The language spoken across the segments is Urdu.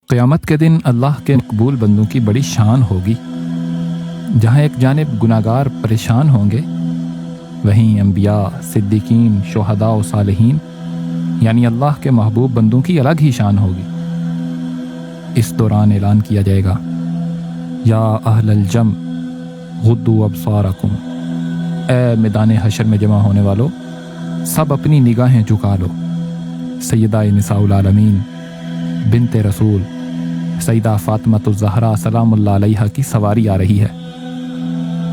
قیامت کے دن اللہ کے مقبول بندوں کی بڑی شان ہوگی۔ جہاں ایک جانب گناہگار پریشان ہوں گے، وہیں انبیاء، صدیقین، شہداء و صالحین یعنی اللہ کے محبوب بندوں کی الگ ہی شان ہوگی۔ اس دوران اعلان کیا جائے گا، یا اہل الجم غضوا ابصارکم، اے میدان حشر میں جمع ہونے والو، سب اپنی نگاہیں جھکا لو۔ سیدہ نساء العالمین بنت رسول سیدہ فاطمہ الزہرا سلام اللہ علیہا کی سواری آ رہی ہے،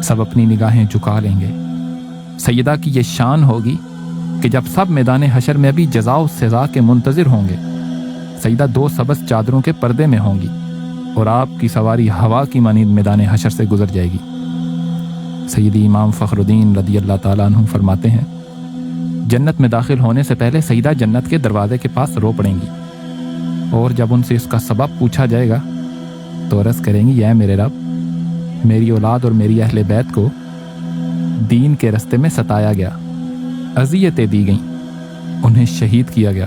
سب اپنی نگاہیں جھکا لیں گے۔ سیدہ کی یہ شان ہوگی کہ جب سب میدان حشر میں بھی جزا و سزا کے منتظر ہوں گے، سیدہ دو سبز چادروں کے پردے میں ہوں گی اور آپ کی سواری ہوا کی مانند میدان حشر سے گزر جائے گی۔ سیدی امام فخر الدین رضی اللہ تعالیٰ عنہ فرماتے ہیں، جنت میں داخل ہونے سے پہلے سیدہ جنت کے دروازے کے پاس رو پڑیں گی، اور جب ان سے اس کا سبب پوچھا جائے گا تو عرض کریں گی، اے میرے رب، میری اولاد اور میری اہل بیت کو دین کے رستے میں ستایا گیا، اذیتیں دی گئیں، انہیں شہید کیا گیا،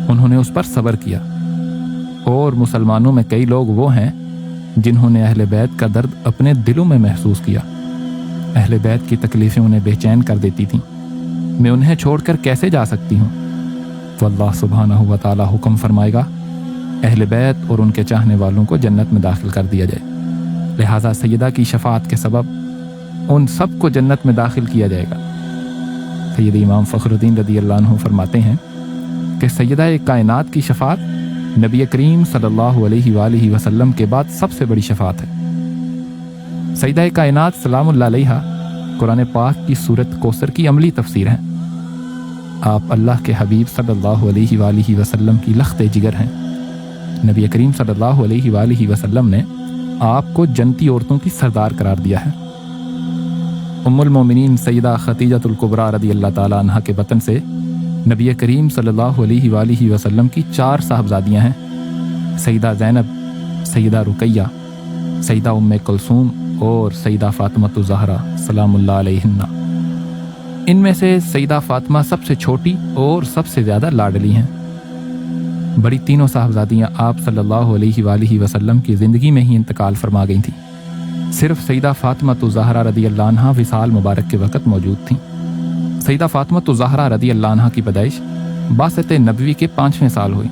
انہوں نے اس پر صبر کیا، اور مسلمانوں میں کئی لوگ وہ ہیں جنہوں نے اہل بیت کا درد اپنے دلوں میں محسوس کیا، اہل بیت کی تکلیفیں انہیں بے چین کر دیتی تھیں، میں انہیں چھوڑ کر کیسے جا سکتی ہوں؟ تو اللہ سبحانہ و تعالی حکم فرمائے گا، اہل بیت اور ان کے چاہنے والوں کو جنت میں داخل کر دیا جائے۔ لہٰذا سیدہ کی شفاعت کے سبب ان سب کو جنت میں داخل کیا جائے گا۔ سید امام فخر الدین رضی اللہ عنہ فرماتے ہیں کہ سیدہ کائنات کی شفاعت نبی کریم صلی اللہ علیہ وآلہ وسلم کے بعد سب سے بڑی شفاعت ہے۔ سیدہ کائنات سلام اللہ علیہا قرآن پاک کی سورت کوثر کی عملی تفسیر ہیں۔ آپ اللہ کے حبیب صلی اللہ علیہ وآلہ وسلم کی لخت جگر ہیں۔ نبی کریم صلی اللہ علیہ وآلہ وسلم نے آپ کو جنتی عورتوں کی سردار قرار دیا ہے۔ ام المومنین سیدہ خدیجہ الکبریٰ رضی اللہ تعالیٰ عنہا کے بطن سے نبی کریم صلی اللہ علیہ وآلہ وسلم کی 4 صاحبزادیاں ہیں، سیدہ زینب، سیدہ رقیہ، سیدہ ام کلثوم اور سیدہ فاطمہ الزہرا سلام اللہ علیہن۔ ان میں سے سیدہ فاطمہ سب سے چھوٹی اور سب سے زیادہ لاڈلی ہیں۔ بڑی تینوں صاحبزادیاں آپ صلی اللہ علیہ وآلہ وسلم کی زندگی میں ہی انتقال فرما گئی تھیں۔ صرف سیدہ فاطمہ الزہرا رضی اللہ عنہا وصال مبارک کے وقت موجود تھیں۔ سیدہ فاطمہ الزہرا رضی اللہ عنہا کی پیدائش بعثت نبوی کے 5ویں سال ہوئی۔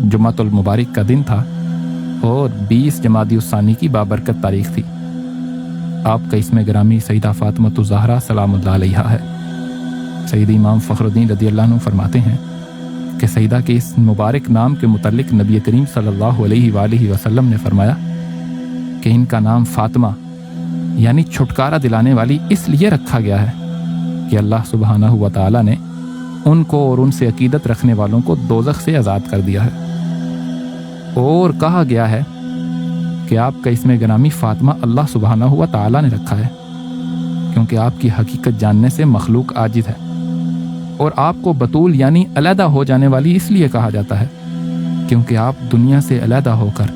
جمعۃ المبارک کا دن تھا اور 20 جمادی الثانی کی بابرکت تاریخ تھی۔ آپ کا اسم گرامی سیدہ فاطمہ الزہرا سلام اللہ علیہا ہے۔ سید امام فخر الدین رضی اللہ عنہ فرماتے ہیں کہ سیدہ کے اس مبارک نام کے متعلق نبی کریم صلی اللہ علیہ وآلہ وسلم نے فرمایا کہ ان کا نام فاطمہ یعنی چھٹکارا دلانے والی اس لیے رکھا گیا ہے کہ اللہ سبحانہ و تعالی نے ان کو اور ان سے عقیدت رکھنے والوں کو دوزخ سے آزاد کر دیا ہے۔ اور کہا گیا ہے کہ آپ کا اسم گرامی فاطمہ اللہ سبحانہ و تعالی نے رکھا ہے کیونکہ آپ کی حقیقت جاننے سے مخلوق عاجز ہے، اور آپ کو بطول یعنی علیحدہ ہو جانے والی اس لیے کہا جاتا ہے کیونکہ آپ دنیا سے علیحدہ ہو کر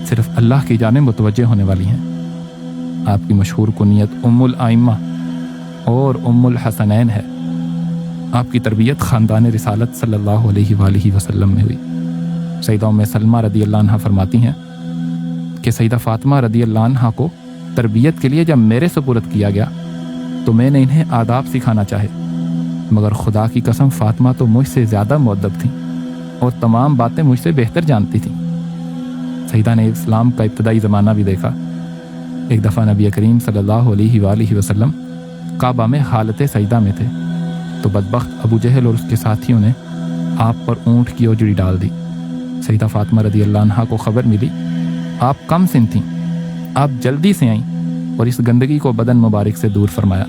صرف اللہ کی جانب متوجہ ہونے والی ہیں۔ آپ کی مشہور کنیت ام الائمہ اور ام الحسنین ہے۔ آپ کی تربیت خاندان رسالت صلی اللہ علیہ وآلہ وسلم میں ہوئی۔ سیدہ ام سلمہ رضی اللہ عنہا فرماتی ہیں کہ سیدہ فاطمہ رضی اللہ عنہا کو تربیت کے لیے جب میرے سپرد کیا گیا تو میں نے انہیں آداب سکھانا چاہے، مگر خدا کی قسم فاطمہ تو مجھ سے زیادہ مؤدب تھیں اور تمام باتیں مجھ سے بہتر جانتی تھیں۔ سیدہ نے اسلام کا ابتدائی زمانہ بھی دیکھا۔ ایک دفعہ نبی کریم صلی اللہ علیہ وآلہ وسلم کعبہ میں حالت سجدہ میں تھے تو بدبخت ابو جہل اور اس کے ساتھیوں نے آپ پر اونٹ کی اوجڑی ڈال دی۔ سیدہ فاطمہ رضی اللہ عنہا کو خبر ملی، آپ کم سن تھیں، آپ جلدی سے آئیں اور اس گندگی کو بدن مبارک سے دور فرمایا،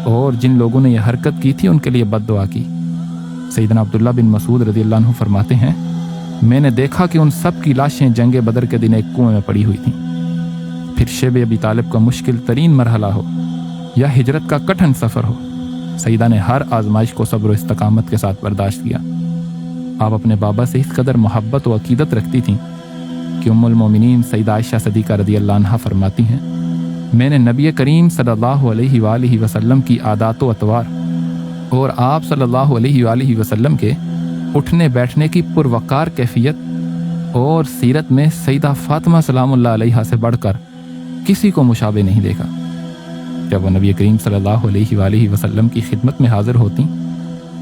اور جن لوگوں نے یہ حرکت کی تھی ان کے لیے بد دعا کی۔ سیدنا عبداللہ بن مسعود رضی اللہ عنہ فرماتے ہیں، میں نے دیکھا کہ ان سب کی لاشیں جنگ بدر کے دن ایک کنویں میں پڑی ہوئی تھیں۔ پھر شیب ابی طالب کا مشکل ترین مرحلہ ہو یا ہجرت کا کٹھن سفر ہو، سیدہ نے ہر آزمائش کو صبر و استقامت کے ساتھ برداشت کیا۔ آپ اپنے بابا سے اس قدر محبت و عقیدت رکھتی تھیں کہ ام المومنین سیدہ عائشہ صدیقہ رضی اللہ عنہا فرماتی ہیں، میں نے نبی کریم صلی اللہ علیہ وآلہ وسلم کی عادات و اطوار اور آپ صلی اللہ علیہ وآلہ وسلم کے اٹھنے بیٹھنے کی پروقار کیفیت اور سیرت میں سیدہ فاطمہ سلام اللہ علیہا سے بڑھ کر کسی کو مشابہ نہیں دیکھا۔ جب وہ نبی کریم صلی اللہ علیہ وآلہ وسلم کی خدمت میں حاضر ہوتی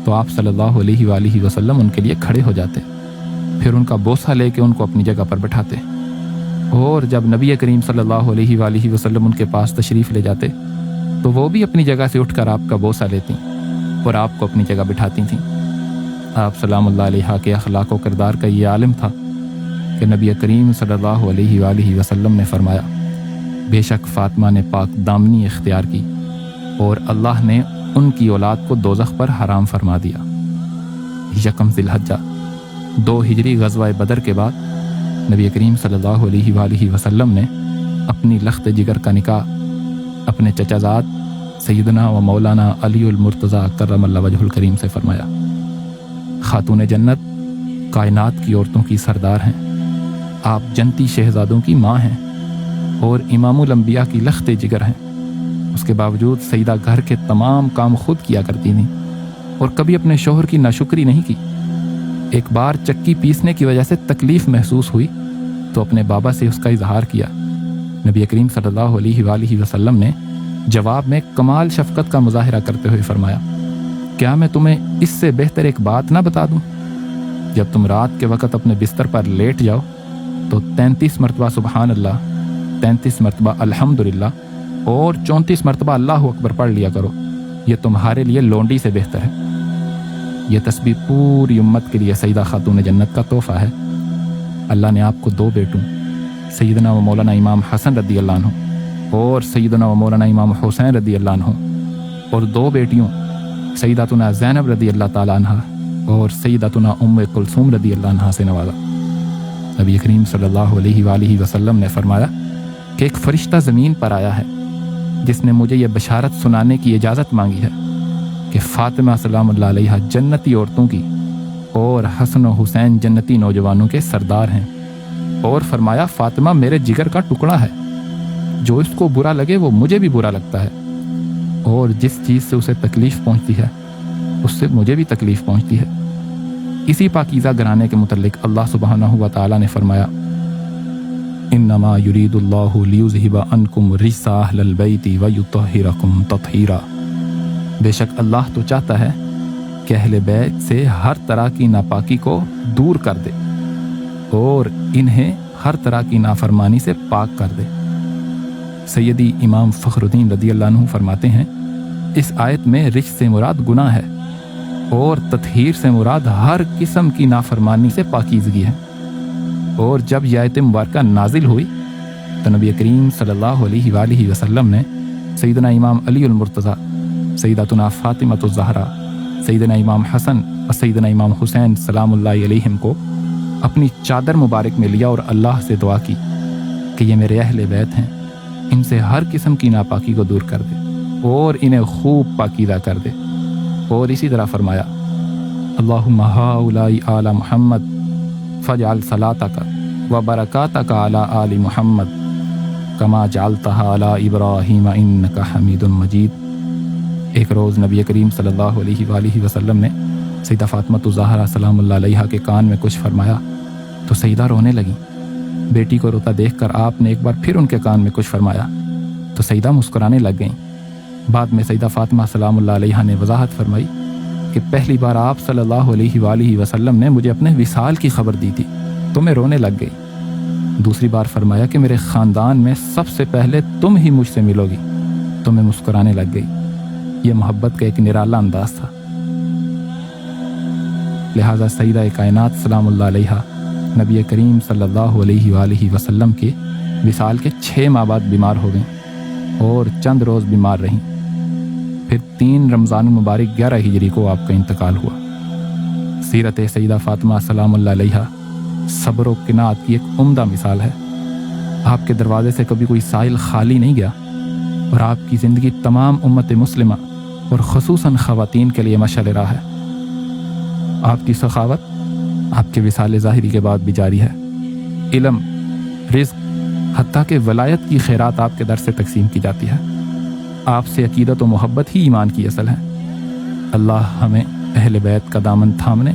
تو آپ صلی اللہ علیہ وآلہ وسلم ان کے لیے کھڑے ہو جاتے، پھر ان کا بوسہ لے کے ان کو اپنی جگہ پر بٹھاتے، اور جب نبی کریم صلی اللہ علیہ وآلہ وسلم ان کے پاس تشریف لے جاتے تو وہ بھی اپنی جگہ سے اٹھ کر آپ کا بوسہ لیتی اور آپ کو اپنی جگہ بٹھاتی تھیں۔ آپ سلام اللہ علیہ کے اخلاق و کردار کا یہ عالم تھا کہ نبی کریم صلی اللہ علیہ وآلہ وسلم نے فرمایا، بے شک فاطمہ نے پاک دامنی اختیار کی اور اللہ نے ان کی اولاد کو دوزخ پر حرام فرما دیا۔ یکم ذی الحجہ 2 ہجری غزوہ بدر کے بعد نبی کریم صلی اللہ علیہ وآلہ وسلم نے اپنی لخت جگر کا نکاح اپنے چچا زاد سیدنا و مولانا علی المرتضیٰ کرم اللہ وجہ الکریم سے فرمایا۔ خاتون جنت کائنات کی عورتوں کی سردار ہیں، آپ جنتی شہزادوں کی ماں ہیں اور امام الانبیاء کی لخت جگر ہیں۔ اس کے باوجود سیدہ گھر کے تمام کام خود کیا کرتی تھیں اور کبھی اپنے شوہر کی ناشکری نہیں کی۔ ایک بار چکی پیسنے کی وجہ سے تکلیف محسوس ہوئی تو اپنے بابا سے اس کا اظہار کیا۔ نبی کریم صلی اللہ علیہ وآلہ وسلم نے جواب میں کمال شفقت کا مظاہرہ کرتے ہوئے فرمایا، کیا میں تمہیں اس سے بہتر ایک بات نہ بتا دوں؟ جب تم رات کے وقت اپنے بستر پر لیٹ جاؤ تو 33 مرتبہ سبحان اللہ، 33 مرتبہ الحمدللہ اور 34 مرتبہ اللہ اکبر پڑھ لیا کرو، یہ تمہارے لیے لونڈی سے بہتر ہے۔ یہ تسبیح پوری امت کے لیے سیدہ خاتون جنت کا تحفہ ہے۔ اللہ نے آپ کو 2 بیٹوں سیدنا و مولانا امام حسن رضی اللہ عنہ اور سیدنا و مولانا امام حسین رضی اللہ عنہ اور 2 بیٹیوں سیداتنا زینب رضی اللہ تعالیٰ عنہ اور سیداتنا ام کلثوم رضی اللہ عنہ سے نوازا۔ نبی کریم صلی اللہ علیہ وآلہ وسلم نے فرمایا کہ ایک فرشتہ زمین پر آیا ہے جس نے مجھے یہ بشارت سنانے کی اجازت مانگی ہے کہ فاطمہ سلام اللہ علیہ جنتی عورتوں کی اور حسن و حسین جنتی نوجوانوں کے سردار ہیں، اور فرمایا فاطمہ میرے جگر کا ٹکڑا ہے، جو اس کو برا لگے وہ مجھے بھی برا لگتا ہے، اور جس چیز سے اسے تکلیف پہنچتی ہے اس سے مجھے بھی تکلیف پہنچتی ہے۔ اسی پاکیزہ گھرانے کے متعلق اللہ سبحانہ و تعالیٰ نے فرمایا، انما یرید اللہ لیذہب عنکم الرجس اہل البیت ویطہرکم تطہیرا، بے شک اللہ تو چاہتا ہے کہ اہل بیت سے ہر طرح کی ناپاکی کو دور کر دے اور انہیں ہر طرح کی نافرمانی سے پاک کر دے۔ سیدی امام فخر الدین رضی اللہ عنہ فرماتے ہیں، اس آیت میں رجس سے مراد گناہ ہے اور تطہیر سے مراد ہر قسم کی نافرمانی سے پاکیزگی ہے۔ اور جب یہ آیت مبارکہ نازل ہوئی تو نبی کریم صلی اللہ علیہ وآلہ وسلم نے سیدنا امام علی المرتضیٰ، سیداتنا فاطمۃ الزہرا، سیدنا امام حسن اور سیدنا امام حسین سلام اللہ علیہم کو اپنی چادر مبارک میں لیا اور اللہ سے دعا کی کہ یہ میرے اہل بیت ہیں، ان سے ہر قسم کی ناپاکی کو دور کر دے اور انہیں خوب پاکیزہ کر دے۔ اور اسی طرح فرمایا، اللہم ہؤلاء آل محمد فاجعل صلاتک و برکاتک علی آل محمد کما جعلتها علی ابراہیم انک حمید مجید۔ ایک روز نبی کریم صلی اللہ علیہ وآلہ وسلم نے سیدہ فاطمۃ الزہرا سلام اللہ علیہا کے کان میں کچھ فرمایا تو سیدہ رونے لگی۔ بیٹی کو روتا دیکھ کر آپ نے ایک بار پھر ان کے کان میں کچھ فرمایا تو سیدہ مسکرانے لگ گئیں۔ بعد میں سیدہ فاطمہ سلام اللہ علیہا نے وضاحت فرمائی کہ پہلی بار آپ صلی اللہ علیہ وآلہ وسلم نے مجھے اپنے وصال کی خبر دی تھی تو میں رونے لگ گئی۔ دوسری بار فرمایا کہ میرے خاندان میں سب سے پہلے تم ہی مجھ سے ملو گی تو میں مسکرانے لگ گئی۔ یہ محبت کا ایک نرالا انداز تھا۔ لہٰذا سیدہ کائنات سلام اللہ علیہا نبی کریم صلی اللہ علیہ وآلہ وسلم کے وصال کے 6 ماہ بعد بیمار ہو گئیں اور چند روز بیمار رہیں۔ پھر 3 رمضان المبارک 11 ہجری کو آپ کا انتقال ہوا۔ سیرت سیدہ فاطمہ سلام اللہ علیہا صبر و قناعت کی ایک عمدہ مثال ہے۔ آپ کے دروازے سے کبھی کوئی سائل خالی نہیں گیا اور آپ کی زندگی تمام امت مسلمہ اور خصوصاً خواتین کے لیے مشعل راہ ہے۔ آپ کی سخاوت آپ کے وصال ظاہری کے بعد بھی جاری ہے۔ علم، رزق، حتیٰ کہ ولایت کی خیرات آپ کے در سے تقسیم کی جاتی ہے۔ آپ سے عقیدت و محبت ہی ایمان کی اصل ہے۔ اللہ ہمیں اہل بیت کا دامن تھامنے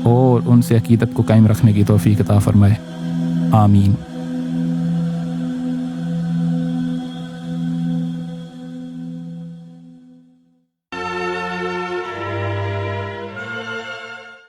اور ان سے عقیدت کو قائم رکھنے کی توفیق عطا فرمائے، آمین۔